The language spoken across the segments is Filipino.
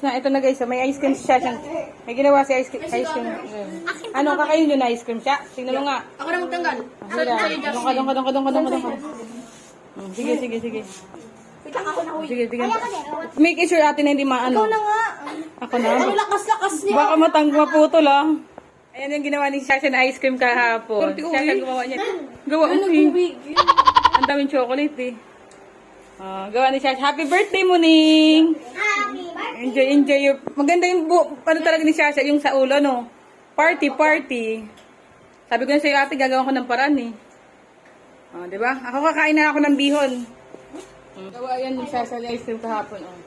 na. Ito na guys, may ice cream siya. May ginawa si ice cream. Ano, kakainin nyo na ice cream siya? Tingnan mo nga. Ako na magtanggal. Doon ka. Sige. Wait lang ako na, uy. Sige. Make sure ate na hindi maano. Ikaw na nga. Ako na. Ang lakas-lakas niya. Baka maputol ah. Ayan yung ginawa ni Shasha na ice cream kahapon. Shasha gumawa niya. Gawa mo Ang daming chocolate eh. Gawa ni Shasha. Happy birthday, Muning! Enjoy your... Maganda yung ano talaga ni Shasha, yung sa ulo, no? Party. Sabi ko na sa'yo, ate, gagawa ko ng paraan eh. Diba? Ako kakain na ako ng bihon. Gawa yan ni Shasha na ice cream kahapon, oh.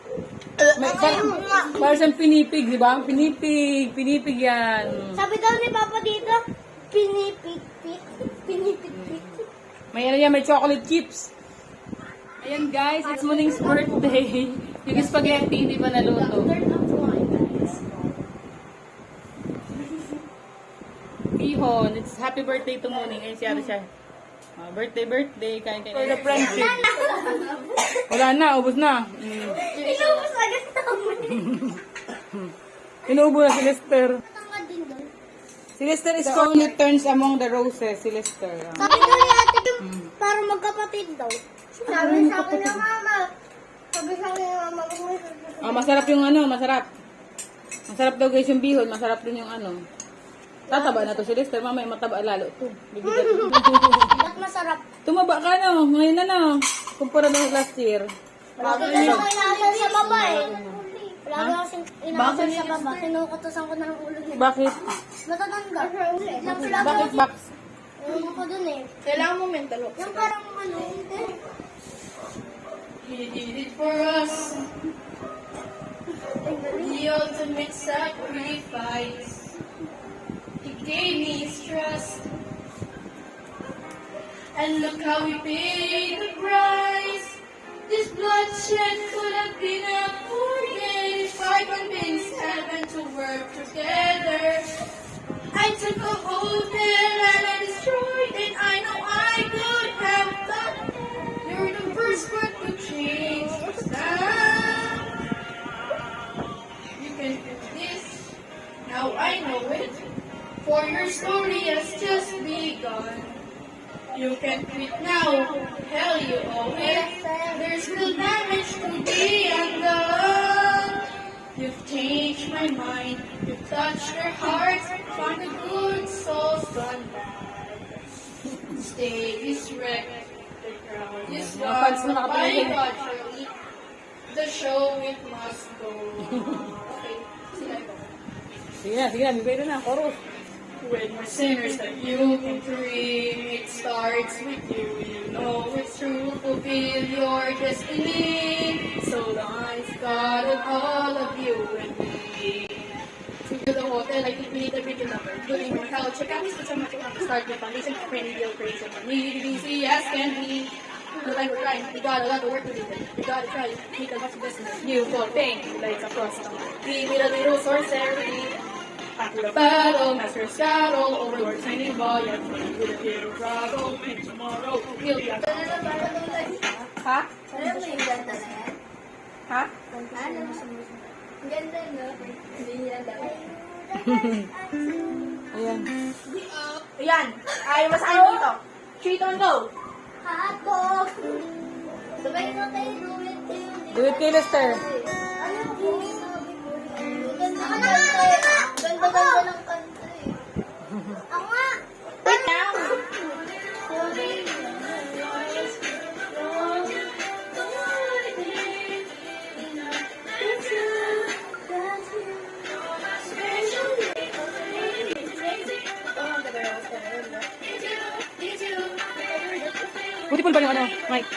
Para siyang pinipig, di ba? Pinipig yan. Sabi daw ni Papa dito, pinipig. May ano yan, may chocolate chips. Ayan guys, it's Muning's birthday. Yung spaghetti, hindi pa naluto. Bihon, it's happy birthday to Muning. Ayun siya. Birthday, kain. For the friendship. Wala na, ubos na. Inubos agad naman. Inuubo na si Lester. Si Lester is only turns among the roses. Si Lester. Sabi daw ni ate yung para magkapatid daw. Sabi sa akin ng mama. Masarap yung masarap. Masarap daw guys yung bihon. Masarap din yung Tataba na to si Lester. Mamaya mataba lalo to. Ba't masarap? Tumaba ka ngayon na. Kumpara na last year. Lagi kasi inasal sa baba eh. Lagi kasi inasal sa baba. Kinukutusan ko na ng ulo niya. Bakit? Matatanda. Bakit box? Ewan ko dun eh. Kailangan mo mental walk. Yung parang He did it for us. The ultimate sacrifice. He gave me his trust. And look how we paid the price. This bloodshed could have been avoided if I convinced heaven to work together. I took a hold there and I destroyed it. I know I could have done it. You're the first one to change us now. You can do this. Now I know it. For your story has just begun. You can quit now. Hell, you owe it. There's still damage to be undone. You've changed my mind. You've touched their hearts. Found the good souls gone bad. Stage is wrecked. The crowd is gone. My God, Shirley. The show, it must go on. Okay, sila ko. Sige na. Bigay na. Chorus. When we're sinners that you can free, it starts with you. You know it's true, fulfill your destiny. So nice, God, of all of you and me. To the hotel, I think we need a bigger number. Including my health, check out these so much to start with foundation, remedial praise and need to see yes can be. No time for crying, we got a lot of work to do. We gotta try, make a much business. You for pain, like across the be with a little sorcery. After the battle, master scuttle, over your tiny boy, and with a little struggle, and tomorrow we'll be a... Ha? Alam mo yung ganda na yan? Ha? Alam mo ang ganda no? Hindi yan dapat. Ayan. Ayan, ayaw masahin dito. 3, 2, go! Hapok! Sabay mo tayo, Do it kay Lester. Ano yung sabi mo? Ganda ng kanta eh. Ako nga! Wait now! Beautiful ba yung Mike?